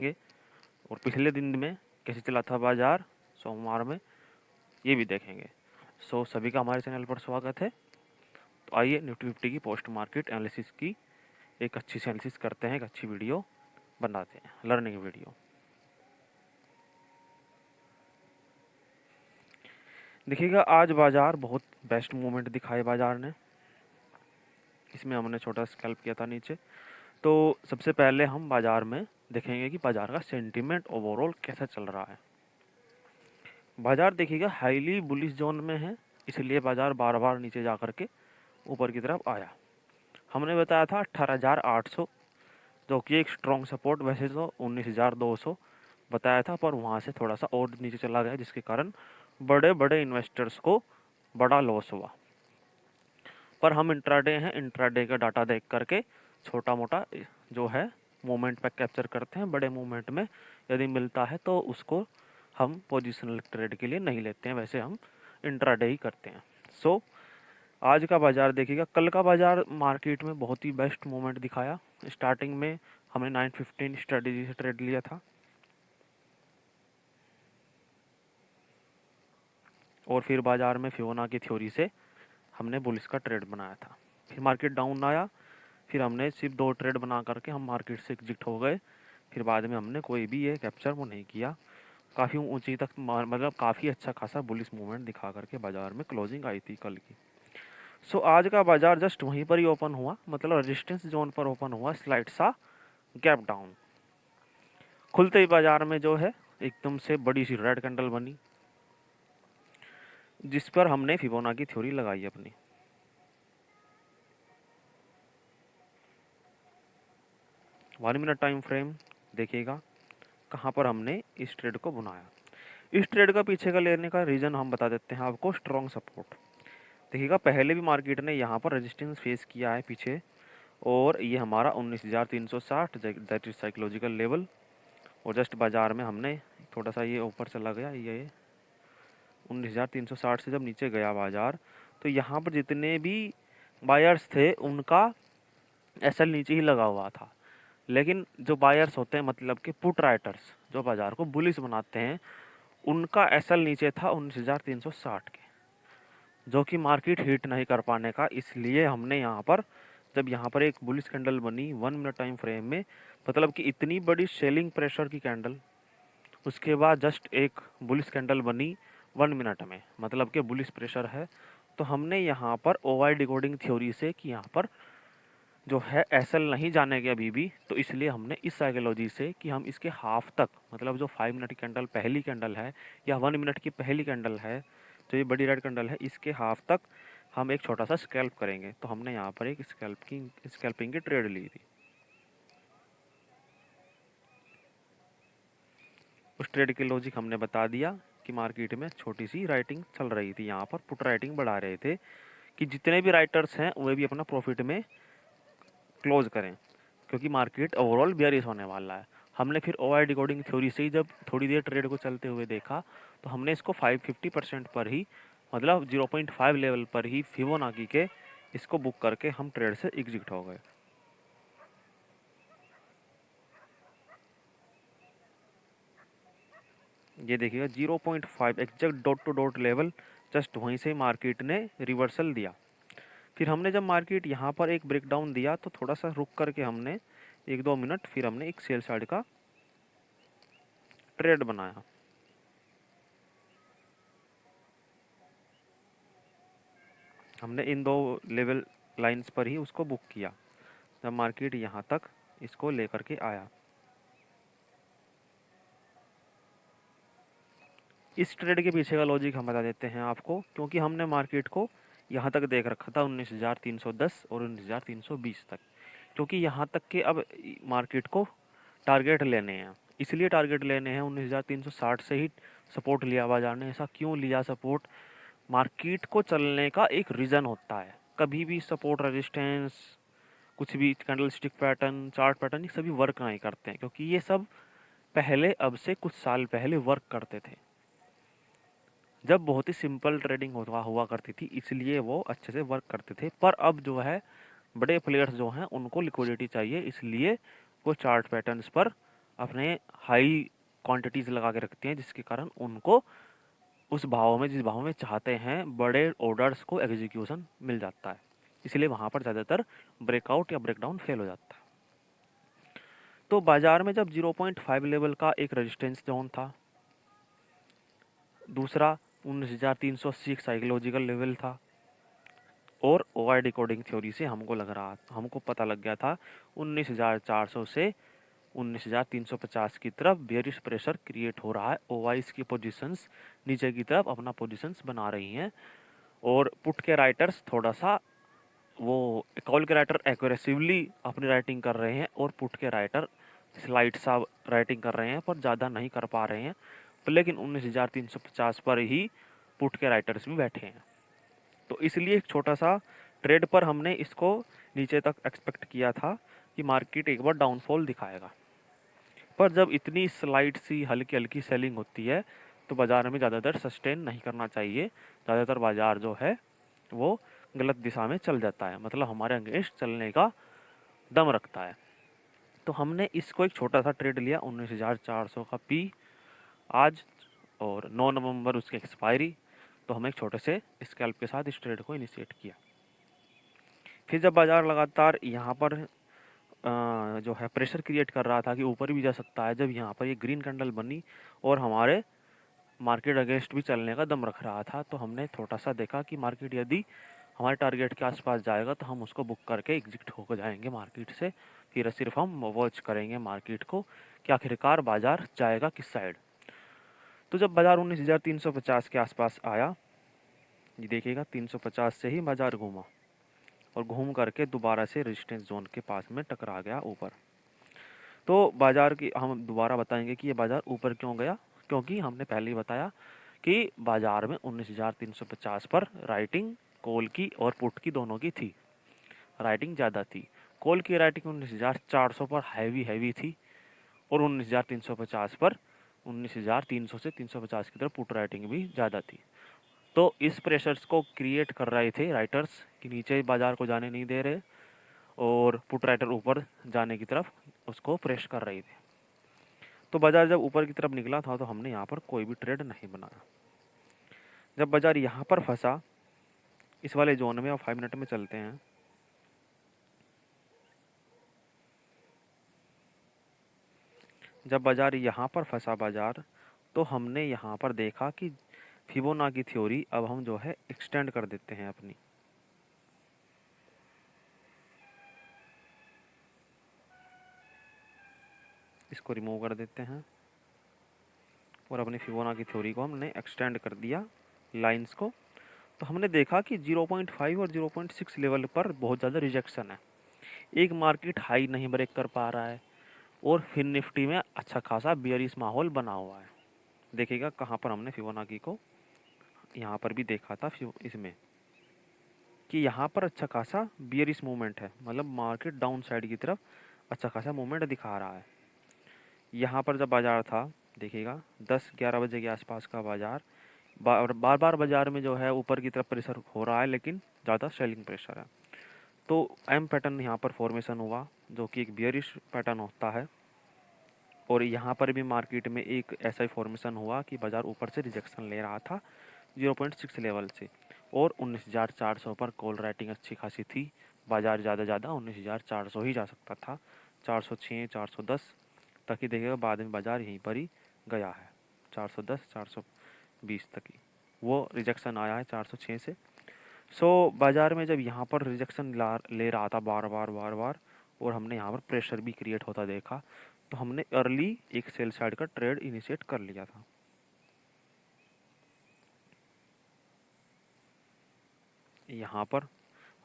और पिछले दिन में कैसे चला था बाजार सोमवार में, ये भी देखेंगे। सभी का हमारे चैनल पर स्वागत है। तो आइए निफ्टी 50 की पोस्ट मार्केट एनालिसिस की एक अच्छी सी एनालिसिस करते हैं, एक अच्छी वीडियो बनाते हैं, लर्निंग वीडियो। देखिएगा आज बाजार बहुत बेस्ट मूवमेंट दिखाए बाजार ने। इसमें हमने छोटा स्कैल्प किया था नीचे। तो सबसे पहले हम बाजार में देखेंगे कि बाजार का सेंटीमेंट ओवरऑल कैसा चल रहा है। बाजार देखिएगा हाईली बुलिश जोन में है, इसलिए बाजार बार बार नीचे जा कर के ऊपर की तरफ आया। हमने बताया था 18,800 जो कि एक स्ट्रॉन्ग सपोर्ट, वैसे तो 19,200 बताया था, पर वहाँ से थोड़ा सा और नीचे चला गया, जिसके कारण बड़े बड़े इन्वेस्टर्स को बड़ा लॉस हुआ। पर हम इंट्राडे हैं, इंट्राडे का डाटा देख करके छोटा मोटा जो है मूवमेंट पे कैप्चर करते हैं। बड़े मूवमेंट में यदि मिलता है तो उसको हम पोजिशनल ट्रेड के लिए नहीं लेते हैं, वैसे हम इंट्राडे ही करते हैं। आज का बाजार देखिएगा, कल का बाजार मार्केट में बहुत ही बेस्ट मूवमेंट दिखाया। स्टार्टिंग में हमने 915 स्ट्रेटेजी से ट्रेड लिया था और फिर बाजार में फिबोनाची थ्योरी से हमने बुलिश का ट्रेड बनाया था। फिर मार्केट डाउन आया, फिर हमने सिर्फ 2 ट्रेड बना करके हम मार्केट से एग्जिट हो गए। फिर बाद में हमने कोई भी ये कैप्चर वो नहीं किया। काफ़ी ऊंची तक मतलब काफ़ी अच्छा खासा बुलिश मूवमेंट दिखा करके बाजार में क्लोजिंग आई थी कल की। आज का बाजार जस्ट वहीं पर ही ओपन हुआ, मतलब रेजिस्टेंस जोन पर ओपन हुआ, स्लाइड सा गैप डाउन। खुलते ही बाजार में जो है एकदम से बड़ी सी रेड कैंडल बनी, जिस पर हमने फिबोनाची थ्योरी लगाई अपनी। वन मिनट टाइम फ्रेम देखिएगा कहाँ पर हमने इस ट्रेड को बनाया। इस ट्रेड का पीछे का लेने का रीज़न हम बता देते हैं आपको। स्ट्रॉन्ग सपोर्ट देखिएगा, पहले भी मार्केट ने यहाँ पर रेजिस्टेंस फेस किया है पीछे, और ये हमारा 19,360 दैट इज साइकोलॉजिकल लेवल। और जस्ट बाजार में हमने थोड़ा सा ये ऊपर चला गया, ये 19,360 से जब नीचे गया बाजार, तो यहाँ पर जितने भी बायर्स थे उनका एसएल नीचे ही लगा हुआ था। लेकिन जो बायर्स होते हैं, मतलब कि पुट राइटर्स जो बाजार को बुलिश बनाते हैं, उनका एसएल नीचे था 19,360 के, जो कि मार्केट हिट नहीं कर पाने का। इसलिए हमने यहाँ पर जब यहाँ पर एक बुलिश कैंडल बनी 1 मिनट टाइम फ्रेम में, मतलब कि इतनी बड़ी सेलिंग प्रेशर की कैंडल, उसके बाद जस्ट एक बुलिश कैंडल बनी 1 मिनट में, मतलब कि बुलिश प्रेशर है। तो हमने यहाँ पर ओवाई डिकोडिंग थ्योरी से कि यहाँ पर जो है एसएल नहीं जाने के अभी भी, तो इसलिए हमने इस साइकोलॉजी से कि हम इसके हाफ तक, मतलब जो 5 मिनट की कैंडल पहली कैंडल है या 1 मिनट की पहली कैंडल है, जो ये बड़ी रेड कैंडल है, इसके हाफ तक हम एक छोटा सा स्कैल्प करेंगे। तो हमने यहाँ पर एक स्कैल्पिंग की ट्रेड ली थी। उस ट्रेड की लॉजिक हमने बता दिया कि मार्केट में छोटी सी राइटिंग चल रही थी, यहाँ पर पुट राइटिंग बढ़ा रहे थे कि जितने भी राइटर्स हैं वे भी अपना प्रॉफिट में क्लोज करें, क्योंकि मार्केट ओवरऑल बेयरिश होने वाला है। हमने फिर ओआई डिकोडिंग थ्योरी से ही जब थोड़ी देर ट्रेड को चलते हुए देखा, तो हमने इसको 550% पर ही, मतलब 0.5 लेवल पर ही फिबोनाची के इसको बुक करके हम ट्रेड से एग्जिट हो गए। ये देखिएगा 0.5 exact dot to dot level, just वहीं से मार्केट ने रिवर्सल दिया। फिर हमने जब मार्केट यहाँ पर एक ब्रेकडाउन दिया तो थोड़ा सा रुक करके हमने 1-2 मिनट फिर हमने एक सेल साइड का ट्रेड बनाया। हमने इन 2 लेवल लाइंस पर ही उसको बुक किया जब मार्केट यहाँ तक इसको लेकर के आया। इस ट्रेड के पीछे का लॉजिक हम बता देते हैं आपको, क्योंकि हमने मार्केट को यहाँ तक देख रखा था 19,310 और 19,320 तक, क्योंकि यहाँ तक के अब मार्केट को टारगेट लेने हैं, इसलिए टारगेट लेने हैं। 19,360 से ही सपोर्ट लिया बाजार ने। ऐसा क्यों लिया सपोर्ट? मार्केट को चलने का एक रीज़न होता है। कभी भी सपोर्ट रेजिस्टेंस, कुछ भी candle stick pattern, chart pattern, ये सभी वर्क नहीं करते हैं, क्योंकि ये सब पहले, अब से कुछ साल पहले वर्क करते थे, जब बहुत ही सिंपल ट्रेडिंग हुआ करती थी, इसलिए वो अच्छे से वर्क करते थे। पर अब जो है बड़े प्लेयर्स जो हैं उनको लिक्विडिटी चाहिए, इसलिए वो चार्ट पैटर्न्स पर अपने हाई क्वांटिटीज लगा के रखती हैं, जिसके कारण उनको उस भाव में, जिस भाव में चाहते हैं, बड़े ऑर्डर्स को एग्जीक्यूशन मिल जाता है। इसलिए वहाँ पर ज़्यादातर ब्रेकआउट या ब्रेकडाउन फेल हो जाता है। तो बाजार में जब 0.5 लेवल का एक रेजिस्टेंस जोन था, दूसरा 19,380 एक साइकोलॉजिकल लेवल था, और ओआई डिकोडिंग थ्योरी से हमको पता लग गया था 19,400 से 19,350 की तरफ बेयरिश प्रेशर क्रिएट हो रहा है। ओवाइस की पोजीशंस नीचे की तरफ अपना पोजीशंस बना रही हैं, और पुट के राइटर्स थोड़ा सा, वो कॉल के राइटर एग्रेसिवली अपनी राइटिंग कर रहे हैं, और पुट के राइटर स्लाइड सा राइटिंग कर रहे हैं, पर ज़्यादा नहीं कर पा रहे हैं। पर लेकिन 19,350 पर ही पुट के राइटर्स भी बैठे हैं। तो इसलिए एक छोटा सा ट्रेड पर हमने इसको नीचे तक एक्सपेक्ट किया था कि मार्केट एक बार डाउनफॉल दिखाएगा। पर जब इतनी स्लाइड सी हल्की हल्की सेलिंग होती है, तो बाजार में ज़्यादातर सस्टेन नहीं करना चाहिए। ज़्यादातर बाजार जो है वो गलत दिशा में चल जाता है, मतलब हमारे अगेंस्ट चलने का दम रखता है। तो हमने इसको एक छोटा सा ट्रेड लिया, 19,400 का पी आज, और 9 नवंबर उसकी एक्सपायरी। तो हमने एक छोटे से स्कैल्प के साथ इस ट्रेड को इनिशिएट किया। फिर जब बाजार लगातार यहाँ पर जो है प्रेशर क्रिएट कर रहा था कि ऊपर भी जा सकता है, जब यहाँ पर ये ग्रीन कैंडल बनी और हमारे मार्केट अगेंस्ट भी चलने का दम रख रहा था, तो हमने थोड़ा सा देखा कि मार्केट यदि हमारे टारगेट के आसपास जाएगा तो हम उसको बुक करके एग्जिट होकर जाएंगे मार्केट से। फिर सिर्फ हम वॉच करेंगे मार्केट को कि आखिरकार बाजार जाएगा किस साइड। तो जब बाजार 19,350 के आसपास आया, ये देखिएगा 350 से ही बाजार घूमा, और घूम करके दोबारा से रेजिस्टेंस जोन के पास में टकरा गया ऊपर। तो बाजार की हम दोबारा बताएंगे कि ये बाजार ऊपर क्यों गया, क्योंकि हमने पहले ही बताया कि बाजार में 19,350 पर राइटिंग कॉल की और पुट की दोनों की थी। राइटिंग ज़्यादा थी, कॉल की राइटिंग 19,400 पर हैवी थी, और 19,350 पर 19,300 से 350 की तरफ पुट राइटिंग भी ज़्यादा थी। तो इस प्रेशर्स को क्रिएट कर रहे थे राइटर्स कि नीचे बाजार को जाने नहीं दे रहे, और पुट राइटर ऊपर जाने की तरफ उसको प्रेस कर रहे थे। तो बाजार जब ऊपर की तरफ निकला था, तो हमने यहाँ पर कोई भी ट्रेड नहीं बनाया। जब बाजार यहाँ पर फंसा, इस वाले जोन में, और 5 मिनट में चलते हैं, जब बाजार यहाँ पर फंसा बाजार, तो हमने यहाँ पर देखा कि फिबोनाची थ्योरी अब हम जो है एक्सटेंड कर देते हैं अपनी। इसको रिमूव कर देते हैं, और अपनी फिबोनाची थ्योरी को हमने एक्सटेंड कर दिया लाइंस को। तो हमने देखा कि 0.5 और 0.6 लेवल पर बहुत ज़्यादा रिजेक्शन है, एक मार्केट हाई नहीं ब्रेक कर पा रहा है, और फिर निफ्टी में अच्छा खासा बियरिश माहौल बना हुआ है। देखिएगा कहाँ पर हमने फिबोनाची को यहाँ पर भी देखा था, इसमें कि यहाँ पर अच्छा खासा बियरिश मूवमेंट है, मतलब मार्केट डाउन साइड की तरफ अच्छा खासा मूवमेंट दिखा रहा है। यहाँ पर जब बाजार था, देखिएगा 10-11 बजे के आसपास का बाजार, बार बार बाजार में जो है ऊपर की तरफ प्रेशर हो रहा है, लेकिन ज़्यादा सेलिंग प्रेशर है। तो एम पैटर्न यहाँ पर फॉर्मेशन हुआ, जो कि एक बियरिश पैटर्न होता है, और यहाँ पर भी मार्केट में एक ऐसा ही फॉर्मेशन हुआ कि बाजार ऊपर से रिजेक्शन ले रहा था 0.6 लेवल से, और 19,400 पर कॉल राइटिंग अच्छी खासी थी। बाजार ज़्यादा 19,400 ही जा सकता था, 406 410 तक ही देखेगा, बाद में बाजार यहीं पर ही गया है, 410 420 तक ही वो रिजेक्शन आया है 406 से। बाजार में जब यहाँ पर रिजेक्शन ले रहा था बार बार, और हमने यहाँ पर प्रेशर भी क्रिएट होता देखा, तो हमने अर्ली एक सेल साइड का ट्रेड इनिशिएट कर लिया था। यहाँ पर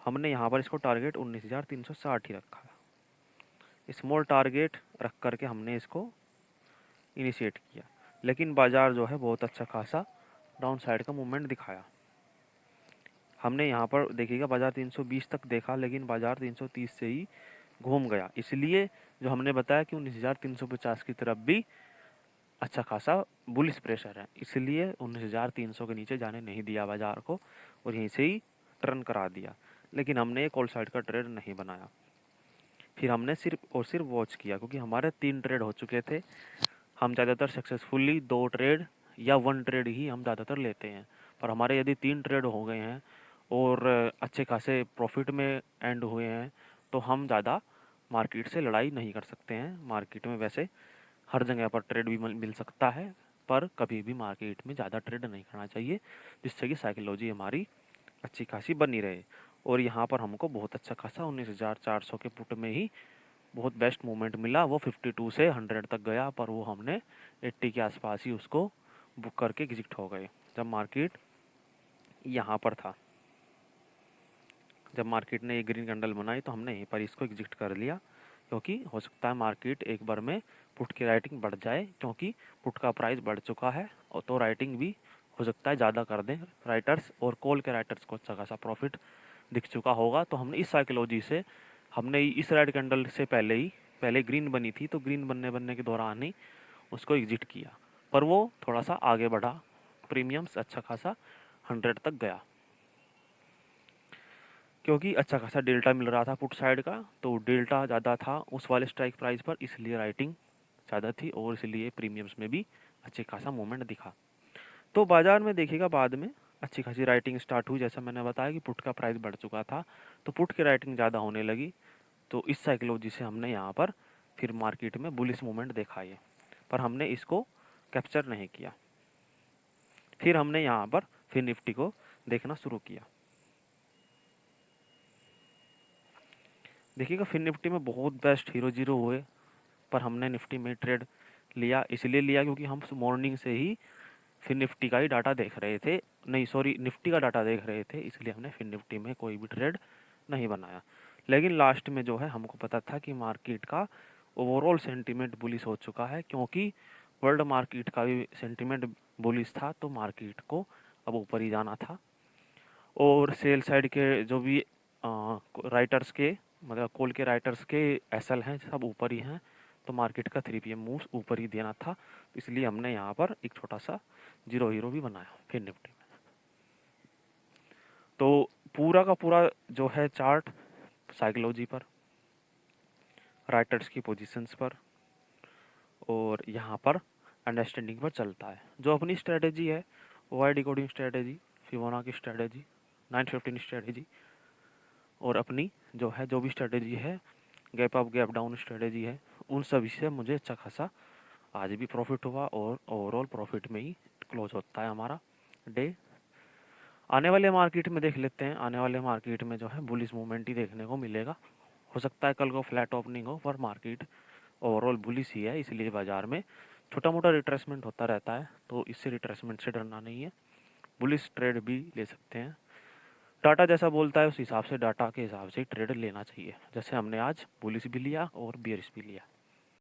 हमने इसको टारगेट 19,360 ही रखा है, स्मॉल टारगेट रख करके हमने इसको इनिशिएट किया। लेकिन बाजार जो है बहुत अच्छा खासा डाउन साइड का मूवमेंट दिखाया। हमने यहाँ पर देखिएगा बाजार 320 तक देखा, लेकिन बाजार 330 से ही घूम गया। इसलिए जो हमने बताया कि 19,350 की तरफ भी अच्छा खासा बुलिश प्रेशर है, इसलिए 19,300 के नीचे जाने नहीं दिया बाजार को, और यहीं से ही टर्न करा दिया। लेकिन हमने कॉल साइड का ट्रेड नहीं बनाया। फिर हमने सिर्फ और सिर्फ वॉच किया, क्योंकि हमारे 3 ट्रेड हो चुके थे। हम ज़्यादातर सक्सेसफुली 2 ट्रेड या 1 ट्रेड ही हम ज़्यादातर लेते हैं, पर हमारे यदि 3 ट्रेड हो गए हैं और अच्छे खासे प्रॉफिट में एंड हुए हैं, तो हम ज़्यादा मार्केट से लड़ाई नहीं कर सकते हैं। मार्केट में वैसे हर जगह पर ट्रेड भी मिल सकता है, पर कभी भी मार्केट में ज़्यादा ट्रेड नहीं करना चाहिए, जिससे कि साइकोलॉजी हमारी अच्छी खासी बनी रहे। और यहाँ पर हमको बहुत अच्छा खासा 19,400 के पुट में ही बहुत बेस्ट मूवमेंट मिला। वो 52 से 100 तक गया, पर वो हमने 80 के आसपास ही उसको बुक करके एग्जिट हो गए। जब मार्केट यहाँ पर था, जब मार्केट ने ये ग्रीन कैंडल बनाई, तो हमने यहीं पर इसको एग्जिट कर लिया, क्योंकि हो सकता है मार्केट एक बार में पुट की राइटिंग बढ़ जाए, क्योंकि पुट का प्राइस बढ़ चुका है, और तो राइटिंग भी हो सकता है ज़्यादा कर दें राइटर्स, और कॉल के राइटर्स को अच्छा खासा प्रॉफिट दिख चुका होगा। तो हमने इस साइकोलॉजी से, हमने इस रेड कैंडल से पहले ग्रीन बनी थी, तो ग्रीन बनने के दौरान ही उसको एग्जिट किया, पर वो थोड़ा सा आगे बढ़ा, प्रीमियम्स अच्छा खासा 100 तक गया, क्योंकि अच्छा खासा डेल्टा मिल रहा था पुट साइड का। तो डेल्टा ज़्यादा था उस वाले स्ट्राइक प्राइस पर, इसलिए राइटिंग ज़्यादा थी, और इसलिए प्रीमियम्स में भी अच्छे खासा मूवमेंट दिखा। तो बाजार में देखिएगा बाद में अच्छी खासी राइटिंग स्टार्ट हुई, जैसा मैंने बताया कि पुट का प्राइस बढ़ चुका था, तो पुट की राइटिंग ज़्यादा होने लगी। तो इस साइकोलॉजी से हमने यहाँ पर फिर मार्केट में बुलिश मूवमेंट देखा है, पर हमने इसको कैप्चर नहीं किया। फिर हमने यहाँ पर फिर निफ्टी को देखना शुरू किया। देखिएगा फिर निफ्टी में बहुत बेस्ट हीरो जीरो हुए, पर हमने निफ्टी में ट्रेड लिया, इसलिए लिया क्योंकि हम मॉर्निंग से ही फिर निफ्टी का ही डाटा देख रहे थे, नहीं सॉरी निफ्टी का डाटा देख रहे थे, इसलिए हमने फिर निफ्टी में कोई भी ट्रेड नहीं बनाया। लेकिन लास्ट में जो है हमको पता था कि मार्केट का ओवरऑल सेंटीमेंट बुलिश हो चुका है, क्योंकि वर्ल्ड मार्केट का भी सेंटीमेंट बुलिश था, तो मार्केट को अब ऊपर ही जाना था। और सेल साइड के जो भी राइटर्स के, मतलब कॉल के राइटर्स के एसएल हैं, सब ऊपर ही हैं, तो मार्केट का 3 PM मूव ऊपर ही देना था, इसलिए हमने यहाँ पर एक छोटा सा जीरो हीरो भी बनाया फिर निफ्टी में। तो पूरा का पूरा जो है चार्ट साइकोलॉजी पर, राइटर्स की पोजीशंस पर, और यहाँ पर अंडरस्टैंडिंग पर चलता है। जो अपनी स्ट्रेटेजी है, Y decoding strategy, Fibonacci strategy, 915 strategy, और अपनी जो भी स्ट्रेटेजी है, gap up gap down strategy है, उन सभी से मुझे अच्छा खासा आज भी प्रॉफिट हुआ, और ओवरऑल प्रॉफिट में ही क्लोज होता है हमारा डे। आने वाले मार्केट में देख लेते हैं, आने वाले मार्केट में जो है बुलिश मूवमेंट ही देखने को मिलेगा। हो सकता है कल को फ्लैट ओपनिंग हो, पर मार्केट ओवरऑल बुलिश ही है, इसलिए बाजार में छोटा मोटा रिट्रेसमेंट होता रहता है, तो इससे रिट्रेसमेंट से डरना नहीं है, बुलिश ट्रेड भी ले सकते हैं। डाटा जैसा बोलता है उस हिसाब से, डाटा के हिसाब से ट्रेड लेना चाहिए, जैसे हमने आज बुलिश भी लिया और बियरिश भी लिया।